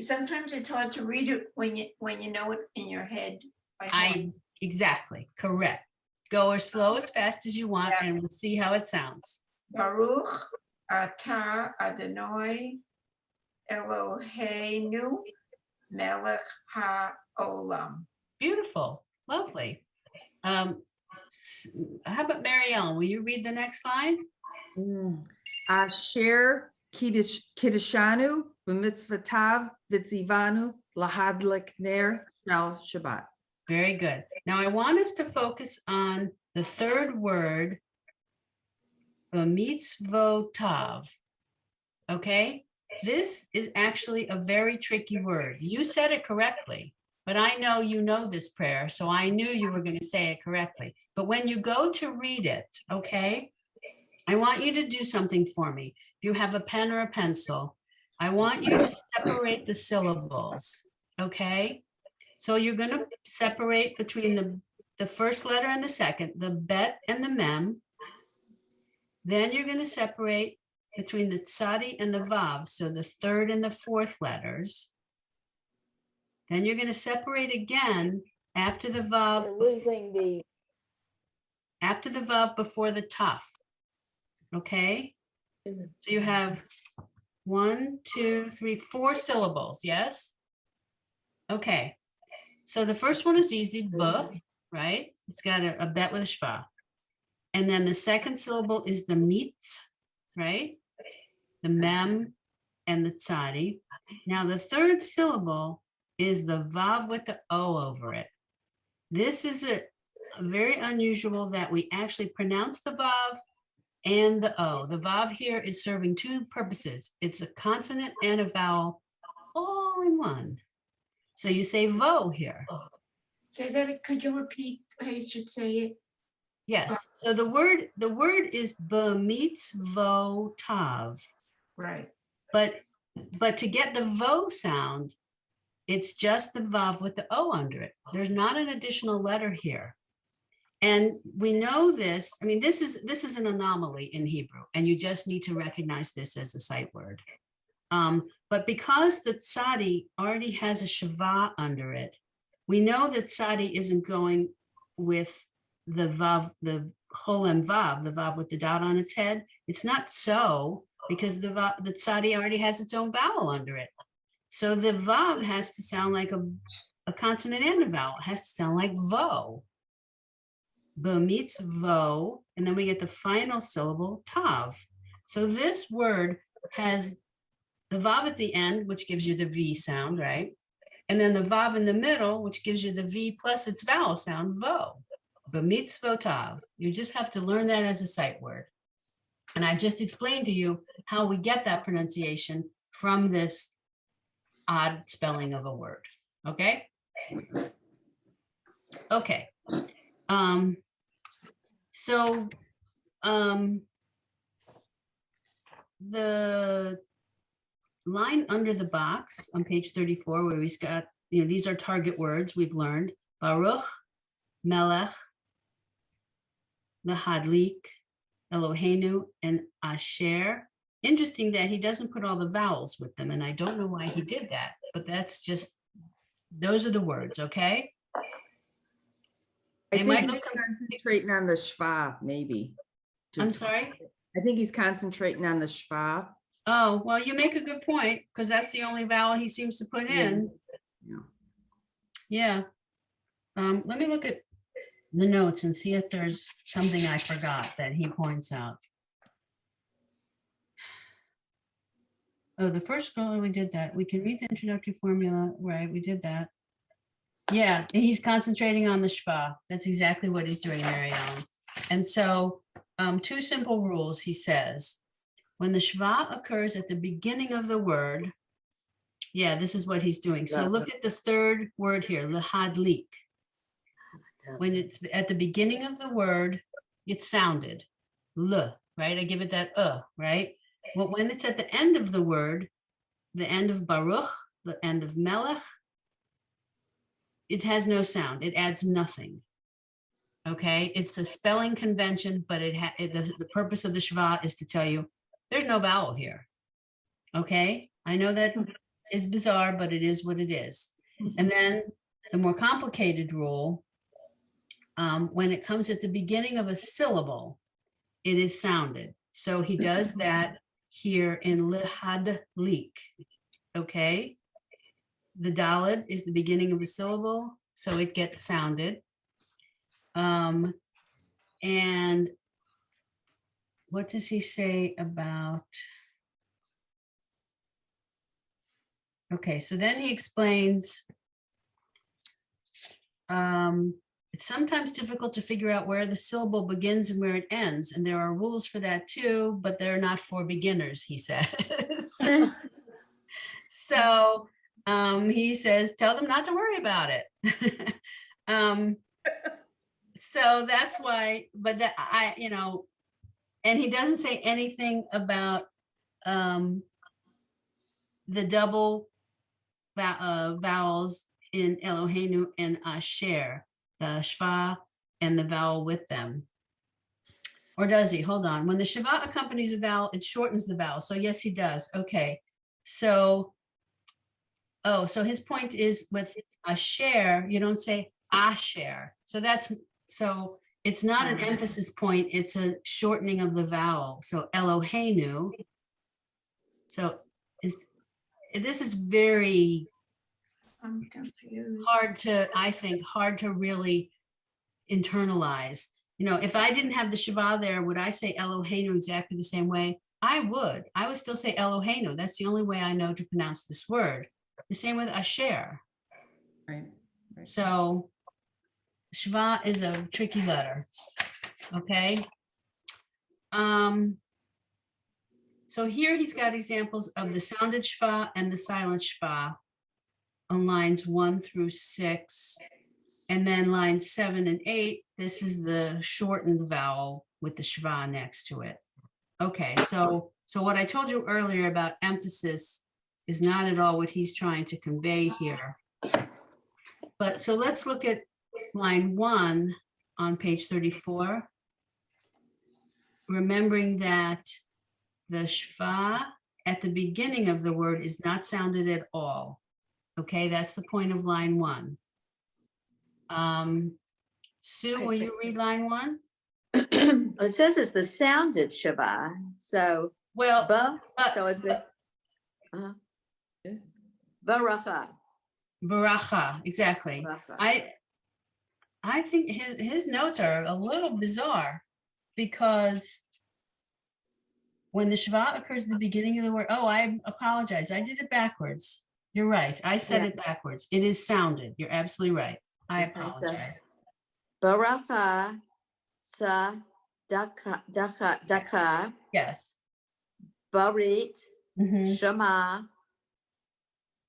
Sometimes it's hard to read it when you know it in your head. by heart. Exactly, correct. Go as slow as fast as you want, and we'll see how it sounds. Baruch atah Adonai Eloheinu melech haolam. Beautiful, lovely. How about Mary Ellen? Will you read the next line? Asher Kiddeshanu b'mitzvotav v'tzivanu lahadlik ner shel Shabbat. Very good. Now I want us to focus on the third word, mitzvotav. Okay, this is actually a very tricky word. You said it correctly, but I know you know this prayer, so I knew you were going to say it correctly. But when you go to read it, okay, I want you to do something for me. If you have a pen or a pencil, I want you to separate the syllables, okay? So you're going to separate between the first letter and the second, the bet and the mem. Then you're going to separate between the tzadi and the vav, so the third and the fourth letters. Then you're going to separate again after the vav, You're losing the, after the vav before the taf. Okay? So you have 1, 2, 3, 4 syllables, yes? Okay. So the first one is easy, b, right? It's got a bet with a shva. And then the second syllable is the mitz, right? The mem and the tzadi. Now the third syllable is the vav with the o over it. This is a very unusual that we actually pronounce the vav and the o. The vav here is serving 2 purposes. It's a consonant and a vowel all in one. So you say vo here. Say that, could you repeat how you should say it? Yes. So the word is b'mitzvotav. Right. But to get the vo sound, it's just the vav with the o under it. There's not an additional letter here. And we know this, I mean, this is an anomaly in Hebrew, and you just need to recognize this as a sight word. But because the tzadi already has a shava under it, we know that tzadi isn't going with the vav, the cholem vav, the vav with the dot on its head. It's not so because the tzadi already has its own vowel under it. So the vav has to sound like a consonant and a vowel. It has to sound like vo. B'mitzvo, and then we get the final syllable tav. So this word has the vav at the end, which gives you the V sound, right? And then the vav in the middle, which gives you the V plus its vowel sound, vo. B'mitzvotav. You just have to learn that as a sight word. And I just explained to you how we get that pronunciation from this odd spelling of a word. Okay? Okay. So the line under the box on page 34, where we've got, these are target words we've learned. Baruch, Melech, Lahadlik, Eloheinu, and Asher. Interesting that he doesn't put all the vowels with them, and I don't know why he did that, but that's just, those are the words, okay? I They think might he's look, concentrating on the schwa, maybe. I'm sorry? I think he's concentrating on the schwa. Oh, well, you make a good point, because that's the only vowel he seems to put in. Yeah. Let me look at the notes and see if there's something I forgot that he points out. Oh, the first goal, we did that. We can read the introductory formula, right? We did that. Yeah, he's concentrating on the schwa. That's exactly what he's doing, Mary Ellen. And so, two simple rules, he says. When the schwa occurs at the beginning of the word, yeah, this is what he's doing. So look at the third word here, lahadlik. When it's at the beginning of the word, it's sounded, l, right? I give it that right? But when it's at the end of the word, the end of Baruch, the end of Melech, it has no sound. It adds nothing. Okay, it's a spelling convention, but the purpose of the schwa is to tell you there's no vowel here. Okay, I know that is bizarre, but it is what it is. And then the more complicated rule, when it comes at the beginning of a syllable, it is sounded. So he does that here in lihadlik. Okay, the daled is the beginning of a syllable, so it gets sounded. And what does he say about? Okay, so then he explains, it's sometimes difficult to figure out where the syllable begins and where it ends. And there are rules for that too, but they're not for beginners, he says. So he says, tell them not to worry about it. So that's why, but that and he doesn't say anything about the double vowels in Eloheinu and Asher, the shva and the vowel with them. Or does he? Hold on. When the shva accompanies a vowel, it shortens the vowel. So yes, he does. Okay. So, so his point is with Asher, you don't say Asher. So it's not an emphasis point. It's a shortening of the vowel. So Eloheinu. So this is very I'm confused. hard to really internalize. If I didn't have the shva there, would I say Eloheinu exactly the same way? I would still say Eloheinu. That's the only way I know to pronounce this word. The same with Asher. Right. So shva is a tricky letter. Okay. So here he's got examples of the sounded shva and the silent shva on lines 1 through 6. And then lines 7 and 8, this is the shortened vowel with the shva next to it. Okay, so what I told you earlier about emphasis is not at all what he's trying to convey here. But so let's look at line 1 on page 34. Remembering that the shva at the beginning of the word is not sounded at all. Okay, that's the point of line 1. Sue, will you read line 1? It says it's the sounded Shava. So, Well, so it's Baracha. Baracha, exactly. Baracha. I think his notes are a little bizarre because when the Shava occurs at the beginning of the word, oh, I apologize. I did it backwards. You're right. I said Yeah. it backwards. It is sounded. You're absolutely right. I Okay, so- apologize. Baracha sa daka Yes. barit Mhm, shema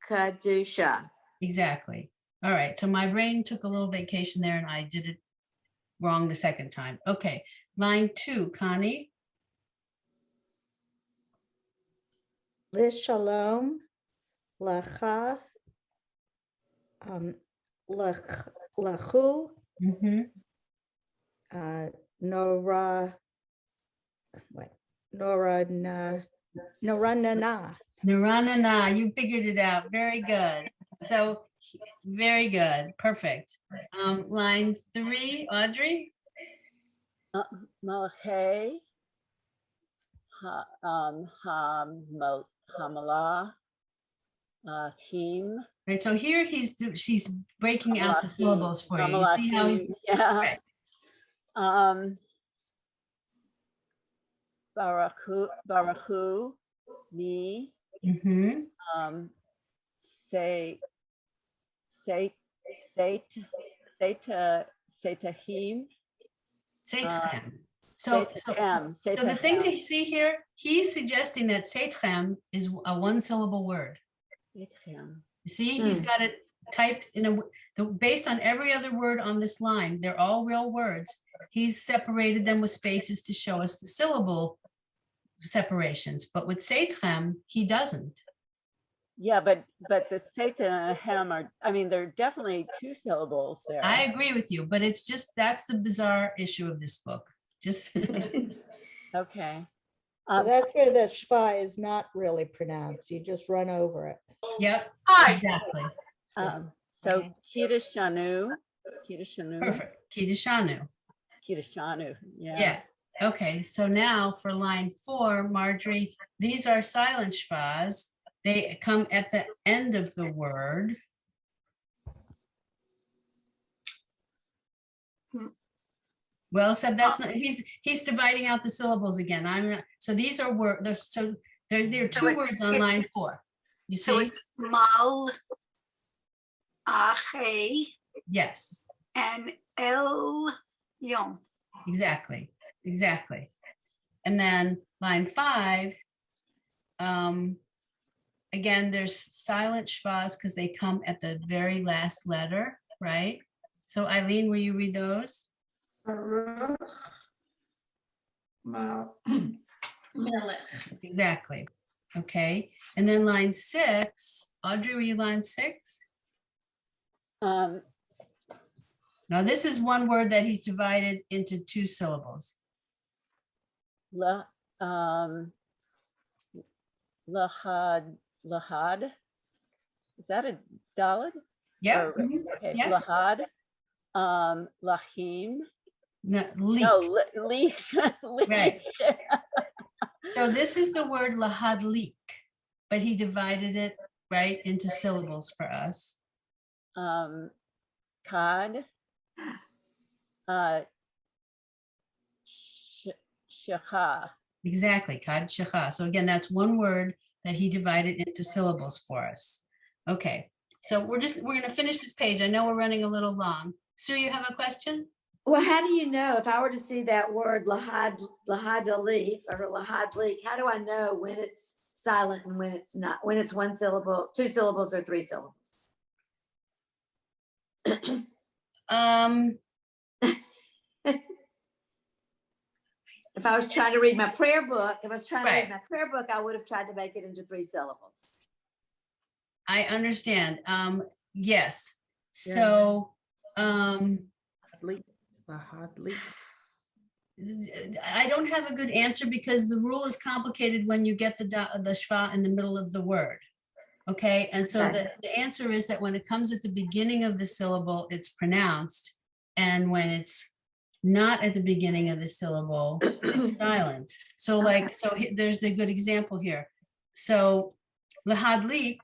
kadusha. exactly. All right. So my brain took a little vacation there and I did it wrong the second time. Okay. Line 2, Connie. L'shalom, lecha, lechu, Mhm. nora, wait, nora na, na. Naranana, you figured it out. Very good. So very good. Perfect. Line 3, Audrey. Malachay, Hamala, Kim. Right. So here she's breaking out the Malachim, syllables for you. You see how he's Malachim, yeah. right. Barachu, me, Mhm. say, Setahim. Seitchem. So the thing to see here, he's suggesting that seitchem is a one-syllable word. Setahim. You see, he's got it typed in based on every other word on this line. They're all real words. He's separated them with spaces to show us the syllable separations. But with seitchem, he doesn't. Yeah, but the Satan and Ham are, I mean, they're definitely two syllables there. I agree with you, but it's just, that's the bizarre issue of this book. Just Okay. So that's where the shva is not really pronounced. You just run over it. Yep, exactly. So Kiddushanu. Perfect. Kiddushanu. Kiddushanu, yeah. Yeah. Okay, so now for line 4, Marjorie, these are silent shvas. They come at the end of the word. Well said. That's not. He's dividing out the syllables again. I'm not. So these are words. So there are two words on line 4. You see? So it's mal, ache, Yes. and el yom. Exactly. And then line 5. Again, there's silent shvas because they come at the very last letter, right? So Eileen, will you read those? Melech. Exactly. Okay. And then line 6, Audrey, were you line 6? Um, Now this is one word that he's divided into 2 syllables. Lahad. Is that a Dalid? Yeah. Okay, Yeah. Lahad. Lahim. No, leak. No, leak. Right. So this is the word lahadlik, but he divided it right into syllables for us. Kad. Shecha. Exactly, kad shecha. So again, that's one word that he divided into syllables for us. Okay, so we're going to finish this page. I know we're running a little long. Sue, you have a question? Well, how do you know if I were to see that word lahadalik or lahadlik, how do I know when it's silent and when it's not, when it's one syllable, 2 syllables or 3 syllables? If I was trying to read my prayer book, I would have tried to make it into 3 syllables. I understand. Yes. So I don't have a good answer because the rule is complicated when you get the shva in the middle of the word. Okay, and so the answer is that when it comes at the beginning of the syllable, it's pronounced, and when it's not at the beginning of the syllable, it's silent. So like, so there's a good example here. So lahadlik,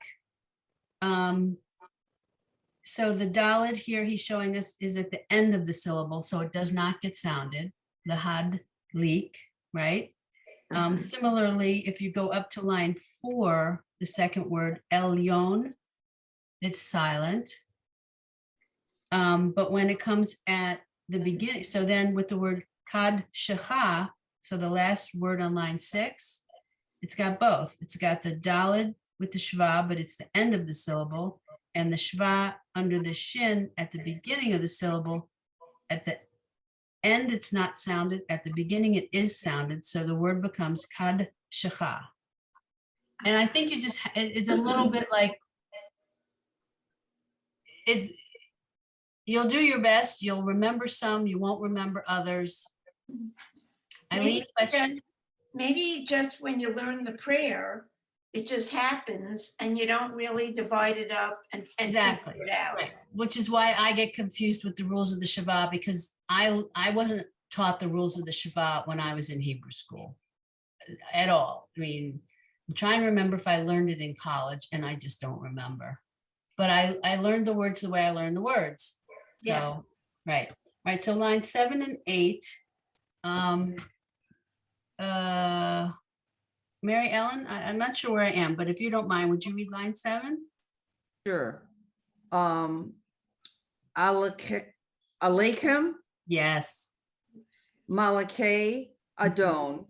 so the dalid here he's showing us is at the end of the syllable, so it does not get sounded. Lahadlik, right? Similarly, if you go up to line 4, the second word, elyon, it's silent. But when it comes at the beginning, so then with the word kad shecha, so the last word on line 6, it's got both. It's got the dalid with the shva, but it's the end of the syllable, and the shva under the shin at the beginning of the syllable. At the end, it's not sounded. At the beginning, it is sounded. So the word becomes kad shecha. And I think you just, it's a little bit like, you'll do your best. You'll remember some, you won't remember others. Eileen, question? Maybe just when you learn the prayer, it just happens and you don't really divide it up and Exactly. figure it out. Right. Which is why I get confused with the rules of the Shabbat, because I wasn't taught the rules of the Shabbat when I was in Hebrew school at all. I mean, I'm trying to remember if I learned it in college, and I just don't remember. But I learned the words the way I learned the words. So, Yeah. right. Right. So line 7 and 8. Mary Ellen, I'm not sure where I am, but if you don't mind, would you read line 7? Sure. Aleichem, Yes. Malakei, Adon,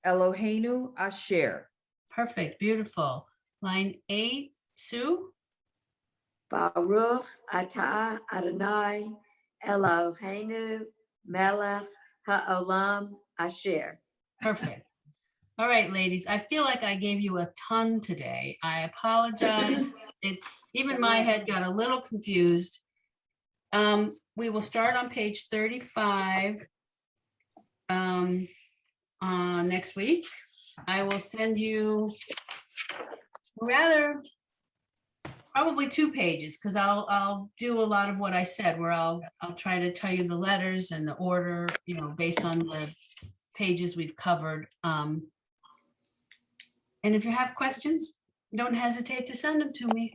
Eloheinu, Asher. Perfect. Beautiful. Line 8, Sue? Baruch atah Adonai Eloheinu melech haolam asher. Perfect. All right, ladies, I feel like I gave you a ton today. I apologize. It's even my head got a little confused. We will start on page 35 next week. I will send you probably 2 pages, because I'll do a lot of what I said, where I'll try to tell you the letters and the order, based on the pages we've covered. And if you have questions, don't hesitate to send them to me.